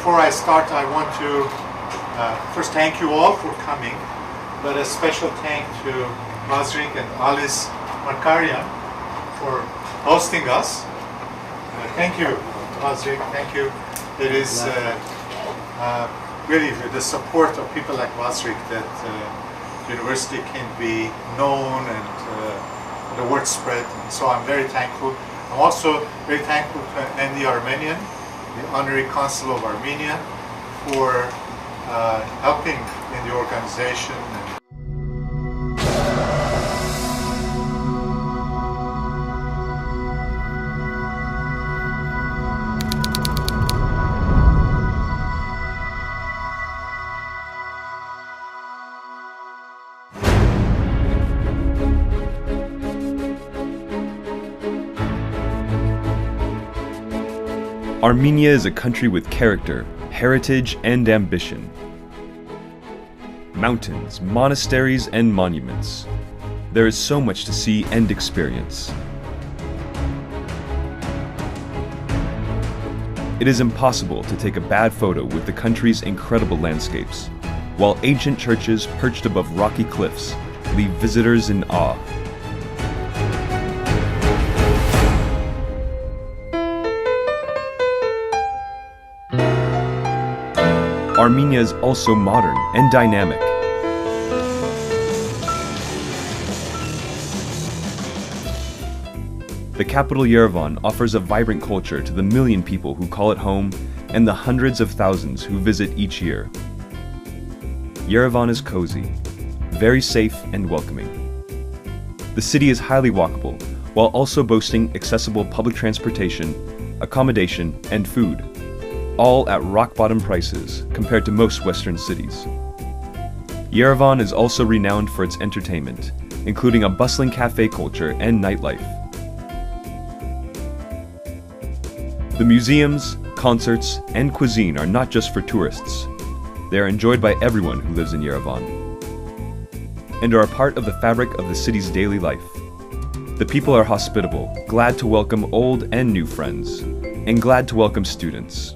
before I start, I want to first thank you all for coming, but a special thank to Vazrik and Alice Makarian for hosting us. Thank you, Vazrik. Thank you. It is really with the support of people like Vazrik that the university can be known and the word spread. And so I'm very thankful. I'm also very thankful to Andy Armenian, the Honorary Consul of Armenia, for helping in the organization. Armenia is a country with character, heritage, and ambition. Mountains, monasteries, and monuments. There is so much to see and experience. It is impossible to take a bad photo with the country's incredible landscapes, while ancient churches perched above rocky cliffs leave visitors in awe. Armenia is also modern and dynamic. The capital Yerevan offers a vibrant culture to the million people who call it home and the hundreds of thousands who visit each year. Yerevan is cozy, very safe and welcoming. The city is highly walkable, while also boasting accessible public transportation, accommodation, and food, all at rock-bottom prices compared to most Western cities. Yerevan is also renowned for its entertainment, including a bustling cafe culture and nightlife. The museums, concerts, and cuisine are not just for tourists. They are enjoyed by everyone who lives in Yerevan, and are a part of the fabric of the city's daily life. The people are hospitable, glad to welcome old and new friends, and glad to welcome students.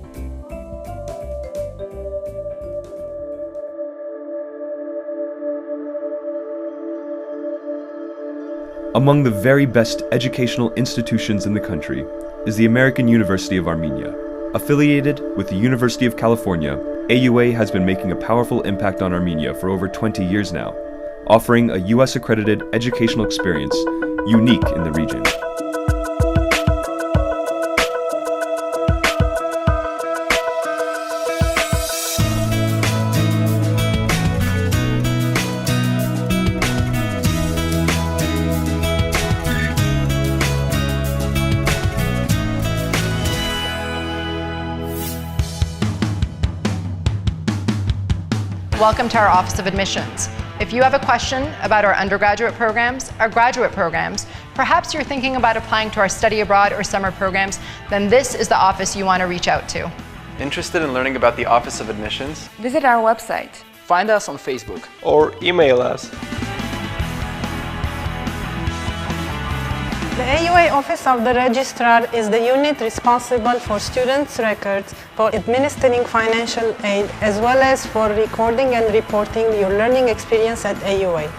Among the very best educational institutions in the country is the American University of Armenia. Affiliated with the University of California, AUA has been making a powerful impact on Armenia for over 20 years now, offering a US-accredited educational experience unique in the region. Welcome to our Office of Admissions. If you have a question about our undergraduate programs, our graduate programs, perhaps you're thinking about applying to our study abroad or summer programs, then this is the office you want to reach out to. Interested in learning about the Office of Admissions? Visit our website. Find us on Facebook. Or email us. The AUA Office of the Registrar is the unit responsible for students' records, for administering financial aid, as well as for recording and reporting your learning experience at AUA.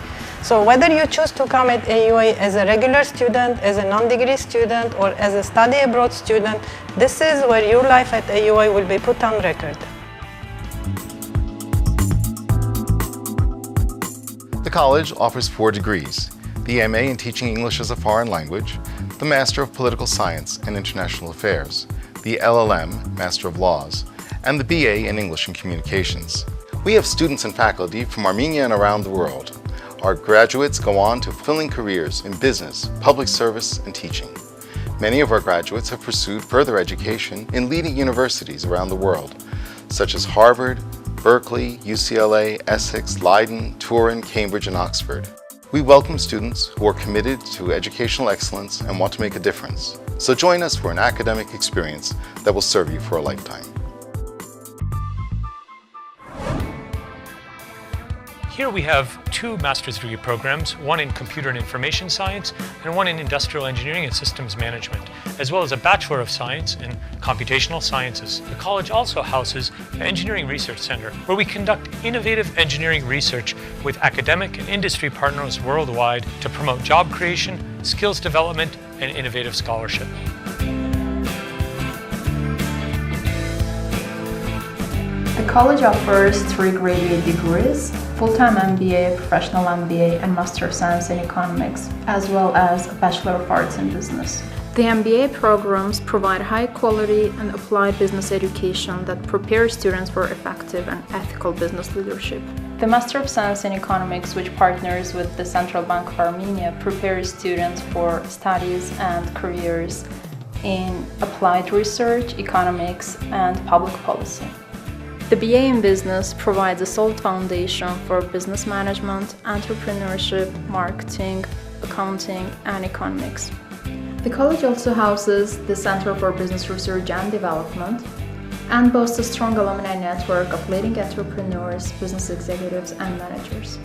So whether you choose to come at AUA as a regular student, as a non-degree student, or as a study abroad student, this is where your life at AUA will be put on record. The college offers 4 degrees: the MA in Teaching English as a Foreign Language, the Master of Political Science and International Affairs, the LLM, Master of Laws, and the BA in English and Communications. We have students and faculty from Armenia and around the world. Our graduates go on to fulfilling careers in business, public service, and teaching. Many of our graduates have pursued further education in leading universities around the world, such as Harvard, Berkeley, UCLA, Essex, Leiden, Turin, Cambridge, and Oxford. We welcome students who are committed to educational excellence and want to make a difference. So join us for an academic experience that will serve you for a lifetime. Here we have two master's degree programs, one in Computer and Information Science and one in Industrial Engineering and Systems Management, as well as a Bachelor of Science in Computational Sciences. The college also houses an Engineering Research Center, where we conduct innovative engineering research with academic and industry partners worldwide to promote job creation, skills development, and innovative scholarship. The college offers 3 graduate degrees, full-time MBA, professional MBA, and Master of Science in Economics, as well as a Bachelor of Arts in Business. The MBA programs provide high-quality and applied business education that prepares students for effective and ethical business leadership. The Master of Science in Economics, which partners with the Central Bank of Armenia, prepares students for studies and careers in applied research, economics, and public policy. The BA in Business provides a solid foundation for business management, entrepreneurship, marketing, accounting, and economics. The college also houses the Center for Business Research and Development and boasts a strong alumni network of leading entrepreneurs, business executives, and managers.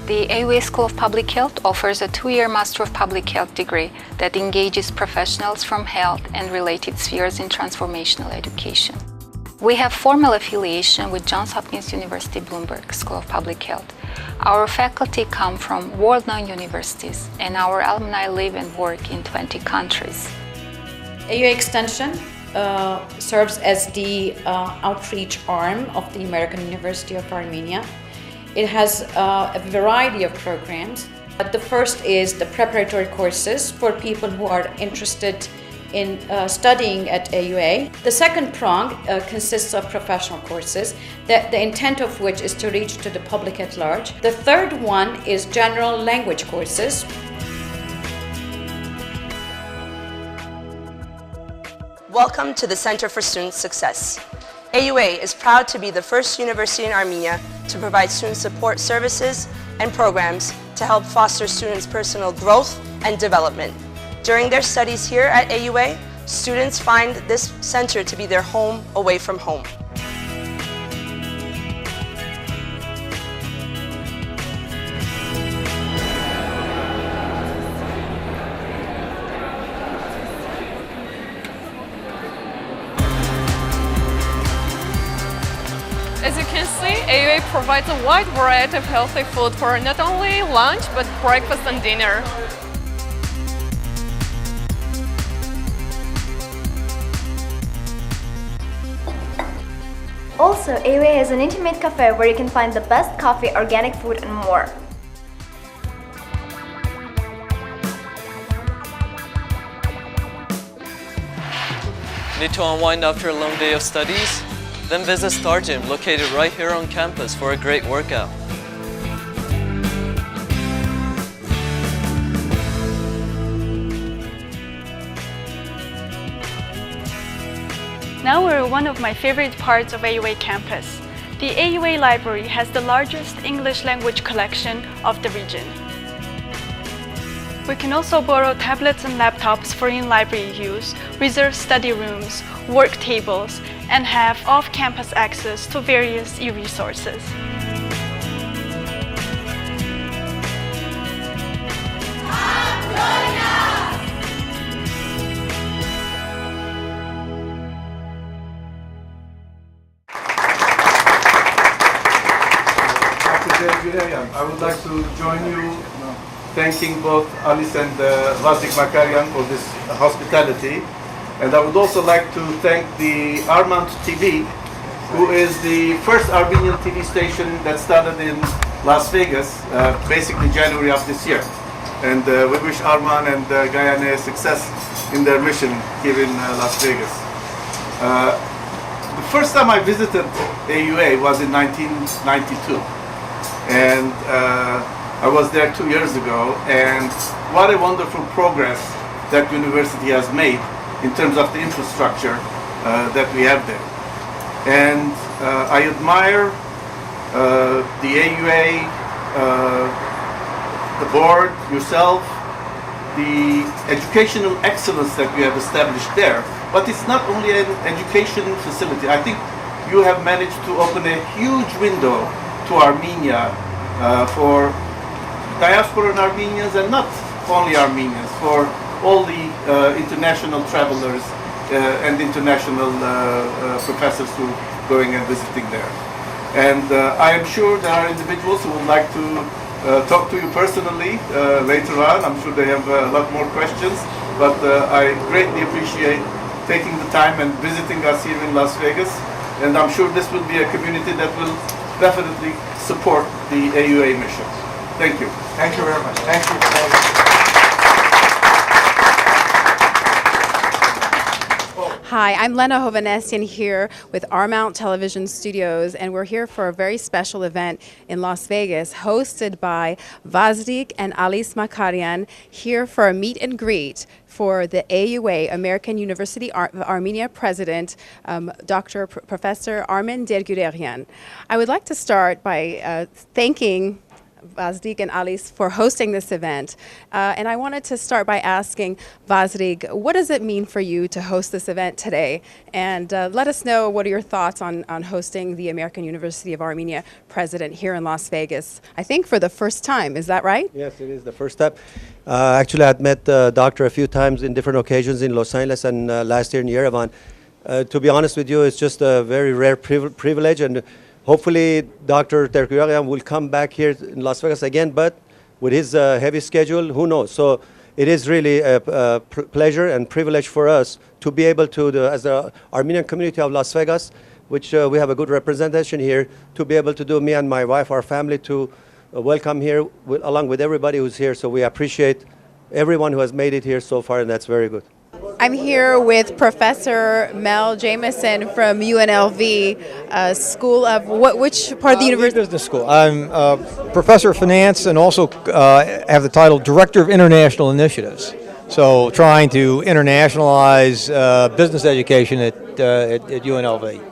The AUA School of Public Health offers a 2-year Master of Public Health degree that engages professionals from health and related spheres in transformational education. We have formal affiliation with Johns Hopkins University Bloomberg School of Public Health. Our faculty come from world-known universities, and our alumni live and work in 20 countries. AUA Extension serves as the outreach arm of the American University of Armenia. It has a variety of programs. But the first is the preparatory courses for people who are interested in studying at AUA. The second prong consists of professional courses, the intent of which is to reach to the public at large. The third one is general language courses. Welcome to the Center for Student Success. AUA is proud to be the first university in Armenia to provide student support services and programs to help foster students' personal growth and development. During their studies here at AUA, students find this center to be their home away from home. As you can see, AUA provides a wide variety of healthy food for not only lunch, but breakfast and dinner. Also, AUA has an intimate cafe where you can find the best coffee, organic food, and more. Need to unwind after a long day of studies? Then visit Star Gym, located right here on campus, for a great workout. Now we're one of my favorite parts of AUA campus. The AUA library has the largest English language collection of the region. We can also borrow tablets and laptops for in-library use, reserve study rooms, work tables, and have off-campus access to various e-resources. I would like to join you thanking both Alice and Vazrik Makarian for this hospitality. And I would also like to thank the Armount TV, who is the first Armenian TV station that started in Las Vegas, basically January of this year. And we wish Arman and Guyane success in their mission here in Las Vegas. The first time I visited AUA was in 1992. And I was there 2 years ago, and what a wonderful progress that university has made in terms of the infrastructure that we have there. And I admire the AUA, the board, yourself, the educational excellence that we have established there. But it's not only an education facility. I think you have managed to open a huge window to Armenia for diasporan Armenians, and not only Armenians, for all the international travelers and international professors who are going and visiting there. And I am sure there are individuals who would like to talk to you personally later on. I'm sure they have a lot more questions, but I greatly appreciate taking the time and visiting us here in Las Vegas. And I'm sure this will be a community that will definitely support the AUA mission. Thank you. Thank you very much. Thank you. Hi, I'm Lena Hovanesian here with Armount Television Studios, and we're here for a very special event in Las Vegas hosted by Vazrik and Alice Makarian, here for a meet and greet for the AUA, American University of Armenia President, Professor Armen Dergurerian. I would like to start by thanking Vazrik and Alice for hosting this event. And I wanted to start by asking Vazrik, what does it mean for you to host this event today? And let us know, what are your thoughts on hosting the American University of Armenia President here in Las Vegas, I think for the first time, is that right? Yes, it is the first time. Actually, I've met the doctor a few times in different occasions in Los Angeles and last year in Yerevan. To be honest with you, it's just a very rare privilege, and hopefully, Dr. Dergurerian will come back here in Las Vegas again, but with his heavy schedule, who knows? So it is really a pleasure and privilege for us to be able to, as the Armenian community of Las Vegas, which we have a good representation here, to be able to do, me and my wife, our family, to welcome here, along with everybody who's here. So we appreciate everyone who has made it here so far, and that's very good. I'm here with Professor Mel Jamieson from UNLV School of which part of the university? Business School. I'm Professor of Finance and also have the title Director of International Initiatives. So trying to internationalize business education at UNLV.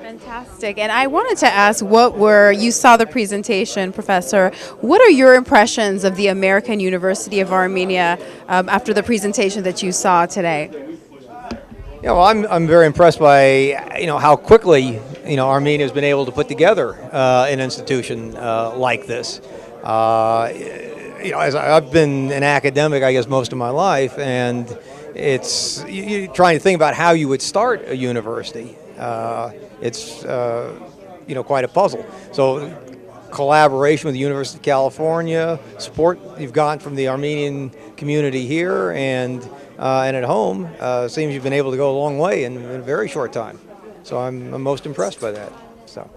Fantastic. And I wanted to ask, you saw the presentation, Professor. What are your impressions of the American University of Armenia after the presentation that you saw today? Yeah, well, I'm very impressed by how quickly Armenia has been able to put together an institution like this. As I've been an academic, I guess, most of my life, and it's you're trying to think about how you would start a university. It's quite a puzzle. So collaboration with the University of California, support you've gotten from the Armenian community here and at home, seems you've been able to go a long way in a very short time. So I'm most impressed by that. So.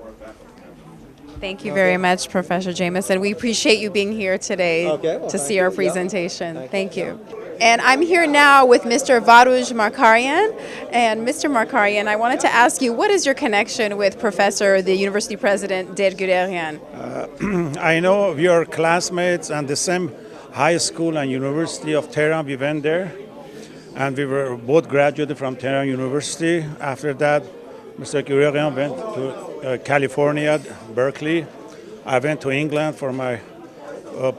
Thank you very much, Professor Jamieson. We appreciate you being here today to see our presentation. Thank you. And I'm here now with Mr. Vazrik Makarian. And Mr. Makarian, I wanted to ask you, what is your connection with the University President Dergurerian? I know we are classmates and the same high school and University of Tehran. We went there, and we were both graduated from Tehran University. After that, Mr. Dergurerian went to California, Berkeley. I went to England for my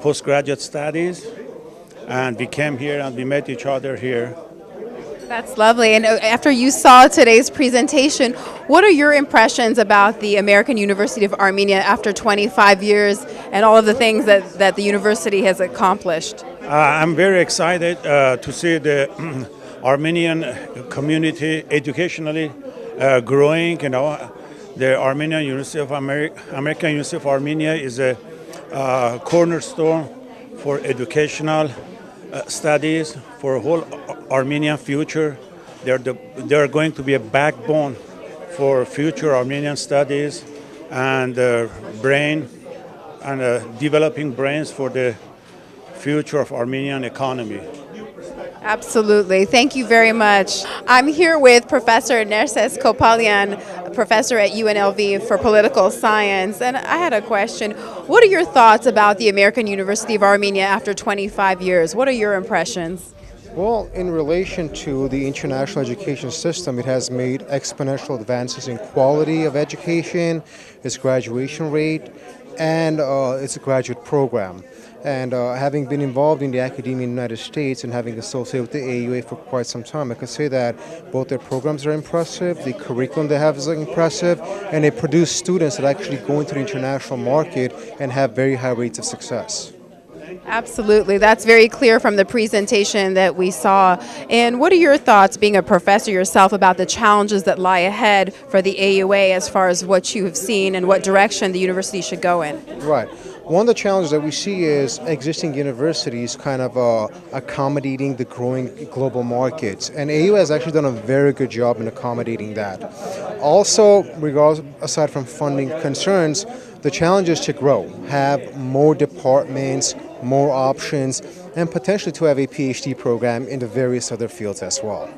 postgraduate studies. And we came here and we met each other here. That's lovely. And after you saw today's presentation, what are your impressions about the American University of Armenia after 25 years and all of the things that the university has accomplished? I'm very excited to see the Armenian community educationally growing. The Armenian University of American University of Armenia is a cornerstone for educational studies for whole Armenian future. They're going to be a backbone for future Armenian studies and developing brains for the future of Armenian economy. Absolutely. Thank you very much. I'm here with Professor Nerses Kopalian, professor at UNLV for political science. And I had a question. What are your thoughts about the American University of Armenia after 25 years? What are your impressions? Well, in relation to the international education system, it has made exponential advances in quality of education, its graduation rate, and its graduate program. And having been involved in the academia in the United States and having associated with the AUA for quite some time, I can say that both their programs are impressive, the curriculum they have is impressive, and they produce students that actually go into the international market and have very high rates of success. Absolutely. That's very clear from the presentation that we saw. And what are your thoughts, being a professor yourself, about the challenges that lie ahead for the AUA as far as what you have seen and what direction the university should go in? Right. One of the challenges that we see is existing universities kind of accommodating the growing global markets. And AUA has actually done a very good job in accommodating that. Also, aside from funding concerns, the challenge is to grow, have more departments, more options, and potentially to have a PhD program in the various other fields as well.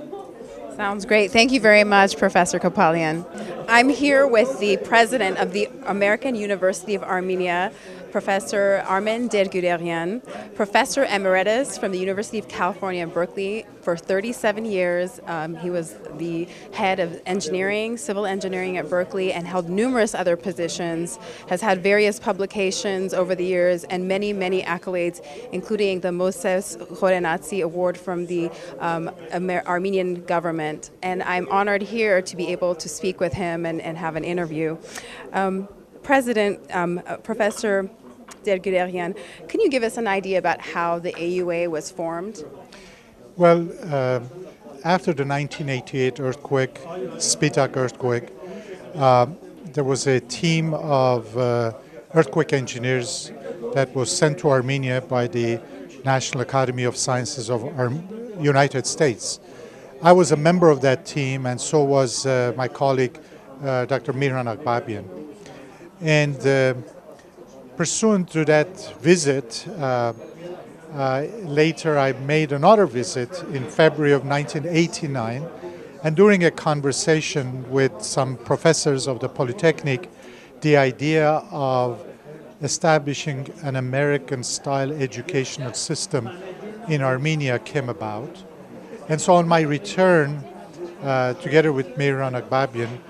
Sounds great. Thank you very much, Professor Kopalian. I'm here with the president of the American University of Armenia, Professor Armen Derguderian, Professor Emeritus from the University of California, Berkeley for 37 years. He was the head of engineering, civil engineering at Berkeley, and held numerous other positions, has had various publications over the years, and many, many accolades, including the Moses Khorenatsi Award from the Armenian government. And I'm honored here to be able to speak with him and have an interview. Professor Derguderian, can you give us an idea about how the AUA was formed? Well, after the 1988 earthquake, Spitak earthquake, there was a team of earthquake engineers that was sent to Armenia by the National Academy of Sciences of United States. I was a member of that team, and so was my colleague, Dr. Miran Akbabian. And pursuant to that visit, later I made another visit in February of 1989, and during a conversation with some professors of the Polytechnic, the idea of establishing an American-style educational system in Armenia came about. And so on my return, together with Miran Akbabian,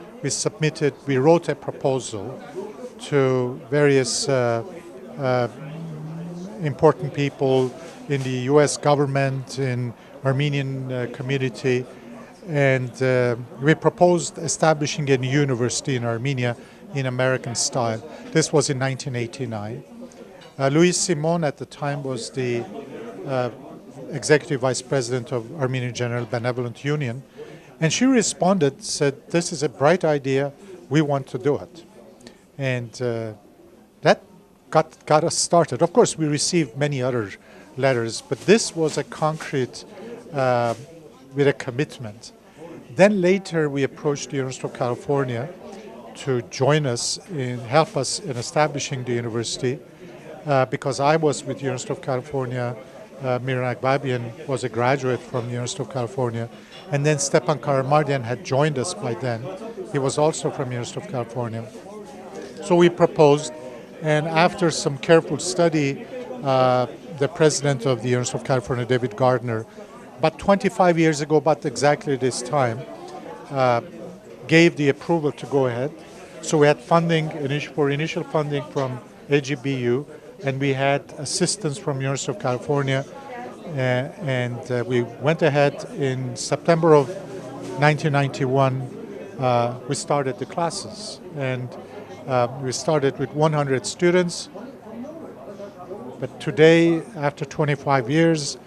we wrote a proposal to various important people in the U.S. government, in Armenian community, and we proposed establishing a university in Armenia in American style. This was in 1989. Louise Simon at the time was the Executive Vice President of Armenian General Benevolent Union, and she responded, said, "This is a bright idea, we want to do it." And that got us started. Of course, we received many other letters, but this was a concrete, with a commitment. Then later we approached the University of California to join us help us in establishing the university, because I was with the University of California. Miran Akbabian was a graduate from the University of California, and then Stepan Karamardian had joined us by then. He was also from the University of California. So we proposed, and after some careful study, the president of the University of California, David Gardner, about 25 years ago, about exactly this time, gave the approval to go ahead. So we had funding, initial funding from AGBU, and we had assistance from University of California, and we went ahead in September of 1991. We started the classes, and we started with 100 students. But today, after 25 years,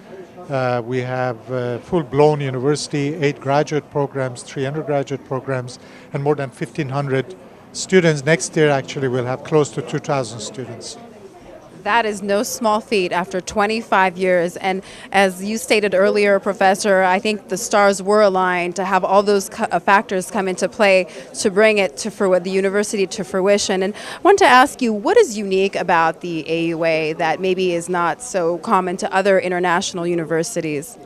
we have a full-blown university, 8 graduate programs, 3 undergraduate programs, and more than 1,500 students. Next year, actually, we'll have close to 2,000 students. That is no small feat after 25 years. And as you stated earlier, Professor, I think the stars were aligned to have all those factors come into play to bring it to the university to fruition. And I want to ask you, what is unique about the AUA that maybe is not so common to other international universities?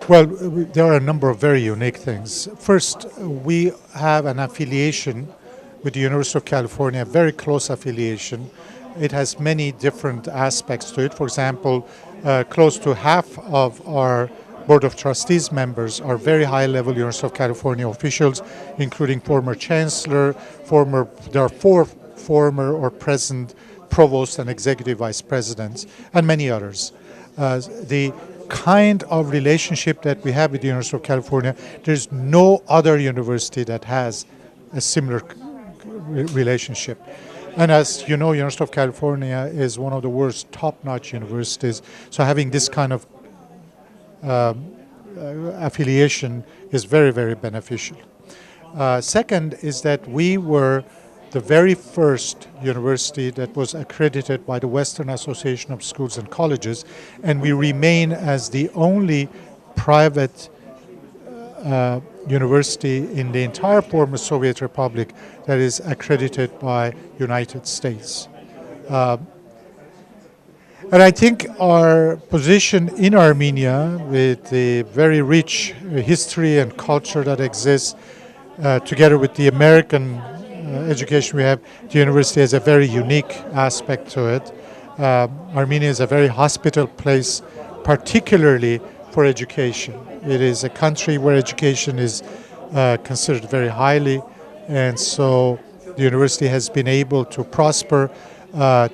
Well, there are a number of very unique things. First, we have an affiliation with the University of California, a very close affiliation. It has many different aspects to it. For example, close to half of our Board of Trustees members are very high-level University of California officials, including former Chancellor, there are 4 former or present provosts and executive vice presidents, and many others. The kind of relationship that we have with the University of California, there's no other university that has a similar relationship. And as you know, University of California is one of the world's top-notch universities, so having this kind of affiliation is very, very beneficial. Second is that we were the very first university that was accredited by the Western Association of Schools and Colleges, and we remain as the only private university in the entire former Soviet Republic that is accredited by United States. And I think our position in Armenia, with the very rich history and culture that exists, together with the American education we have, the university has a very unique aspect to it. Armenia is a very hospitable place, particularly for education. It is a country where education is considered very highly, and so the university has been able to prosper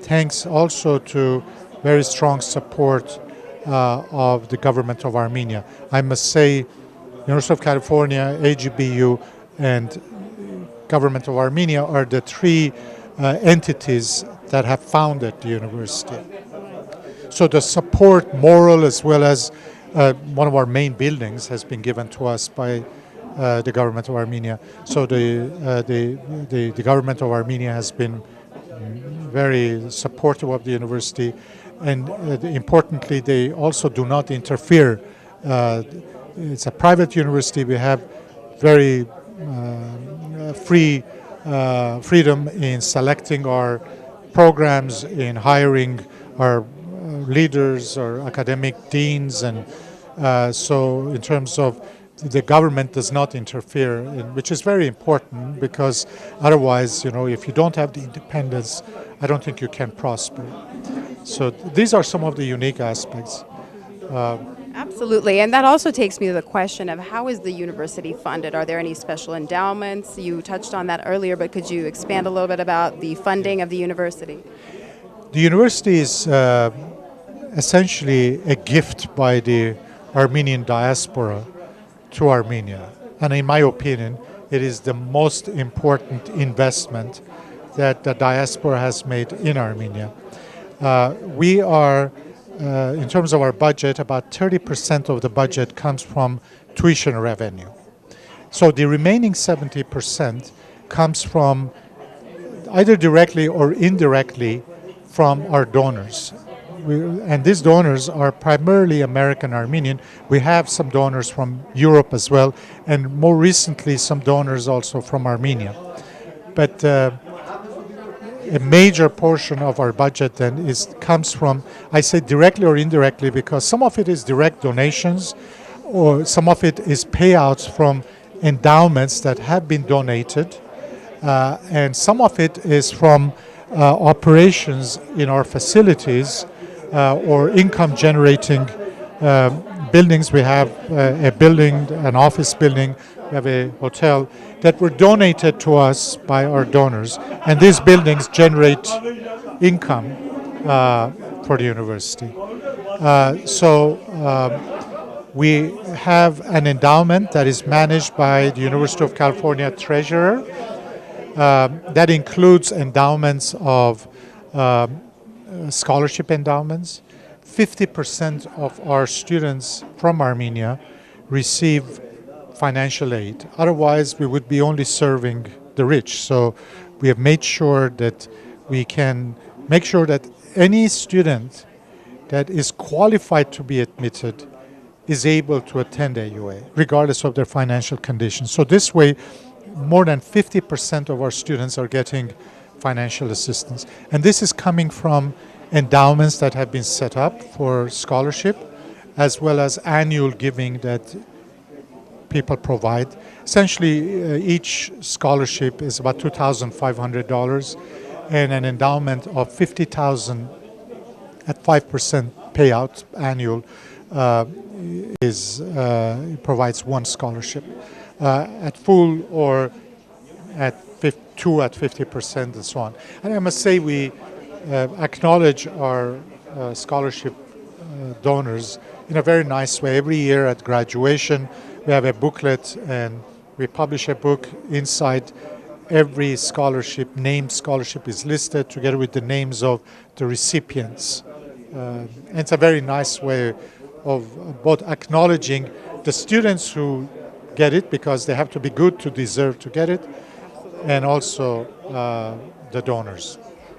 thanks also to very strong support of the government of Armenia. I must say, University of California, AGBU, and government of Armenia are the three entities that have founded the university. So the support, moral as well as one of our main buildings has been given to us by the government of Armenia. So the government of Armenia has been very supportive of the university, and importantly, they also do not interfere. It's a private university. We have very freedom in selecting our programs, in hiring our leaders or academic deans, and so in terms of the government does not interfere, which is very important, because otherwise, if you don't have the independence, I don't think you can prosper. So these are some of the unique aspects. Absolutely, and that also takes me to the question of how is the university funded? Are there any special endowments? You touched on that earlier, but could you expand a little bit about the funding of the university? The university is essentially a gift by the Armenian diaspora to Armenia, and in my opinion, it is the most important investment that the diaspora has made in Armenia. We are in terms of our budget, about 30% of the budget comes from tuition revenue. So the remaining 70% comes from either directly or indirectly from our donors. And these donors are primarily American Armenian. We have some donors from Europe as well, and more recently some donors also from Armenia. But a major portion of our budget then comes from, I say directly or indirectly, because some of it is direct donations, or some of it is payouts from endowments that have been donated, and some of it is from operations in our facilities or income generating buildings. We have a building, an office building, we have a hotel that were donated to us by our donors, and these buildings generate income for the university. We have an endowment that is managed by the University of California Treasurer. That includes endowments of scholarship endowments. 50% of our students from Armenia receive financial aid. Otherwise, we would be only serving the rich. So we have made sure that we can make sure that any student that is qualified to be admitted is able to attend AUA, regardless of their financial conditions. So this way, more than 50% of our students are getting financial assistance. And this is coming from endowments that have been set up for scholarship, as well as annual giving that people provide. Essentially, each scholarship is about $2,500, and an endowment of $50,000 at 5% payout annual provides one scholarship. At full or at 2 at 50% and so on. And I must say we acknowledge our scholarship donors in a very nice way. Every year at graduation, we have a booklet and we publish a book. Inside every scholarship, named scholarship is listed together with the names of the recipients. And it's a very nice way of both acknowledging the students who get it, because they have to be good to deserve to get it, and also the donors.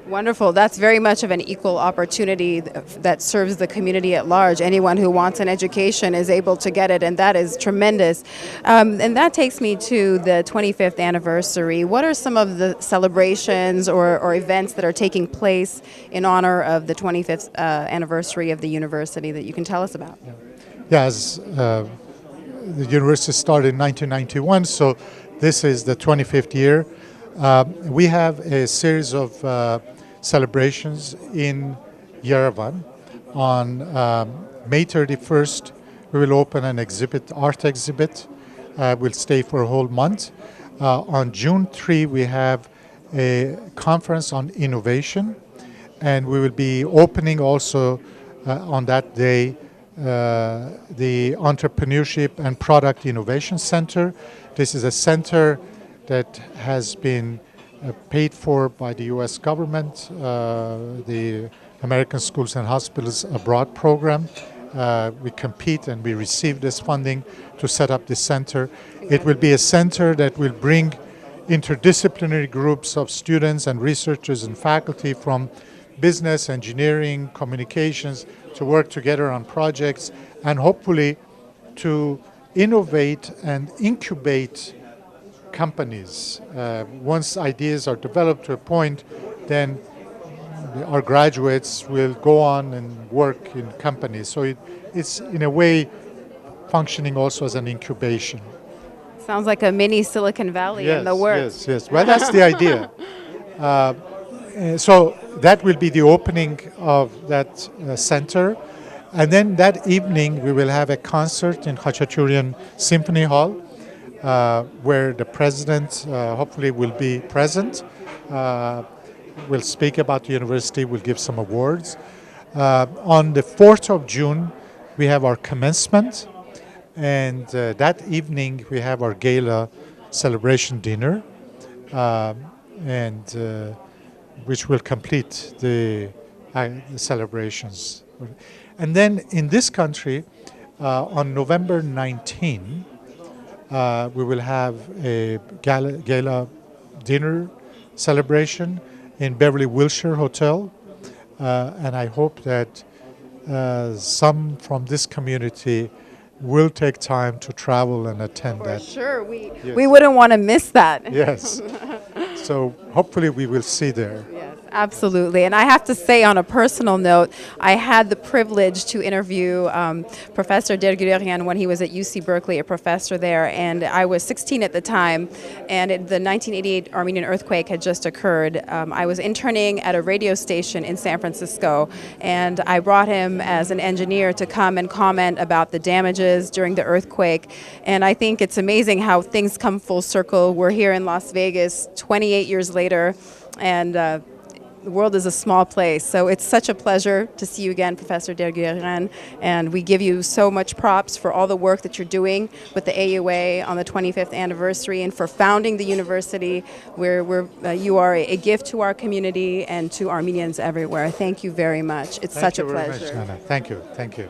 Wonderful. That's very much of an equal opportunity that serves the community at large. Anyone who wants an education is able to get it, and that is tremendous. And that takes me to the 25th anniversary. What are some of the celebrations or events that are taking place in honor of the 25th anniversary of the university that you can tell us about? Yes, the university started in 1991, so this is the 25th year. We have a series of celebrations in Yerevan. On May 31st, we will open an exhibit, art exhibit. We'll stay for a whole month. On June 3, we have a conference on innovation, and we will be opening also on that day the Entrepreneurship and Product Innovation Center. This is a center that has been paid for by the U.S. government, the American Schools and Hospitals Abroad program. We compete and we receive this funding to set up this center. It will be a center that will bring interdisciplinary groups of students and researchers and faculty from business, engineering, communications to work together on projects and hopefully to innovate and incubate companies. Once ideas are developed to a point, then our graduates will go on and work in companies. So it's in a way functioning also as an incubation. Sounds like a mini Silicon Valley in the works. Yes. Well, that's the idea. So that will be the opening of that center. And then that evening we will have a concert in Khachaturian Symphony Hall, where the president hopefully will be present. We'll speak about the university, we'll give some awards. On the 4th of June, we have our commencement, and that evening we have our gala celebration dinner, which will complete the celebrations. And then in this country, on November 19, we will have a gala dinner celebration in Beverly Wilshire Hotel, and I hope that some from this community will take time to travel and attend that. For sure, we wouldn't want to miss that. Yes. So hopefully we will see there. Yes, absolutely. And I have to say, on a personal note, I had the privilege to interview Professor Dergurian when he was at UC Berkeley, a professor there, and I was 16 at the time, and the 1988 Armenian earthquake had just occurred. I was interning at a radio station in San Francisco, and I brought him as an engineer to come and comment about the damages during the earthquake. And I think it's amazing how things come full circle. We're here in Las Vegas 28 years later, and the world is a small place. So it's such a pleasure to see you again, Professor Dergurian, and we give you so much props for all the work that you're doing with the AUA on the 25th anniversary and for founding the university, where you are a gift to our community and to Armenians everywhere. Thank you very much. It's such a pleasure. Thank you very much, Nana. Thank you.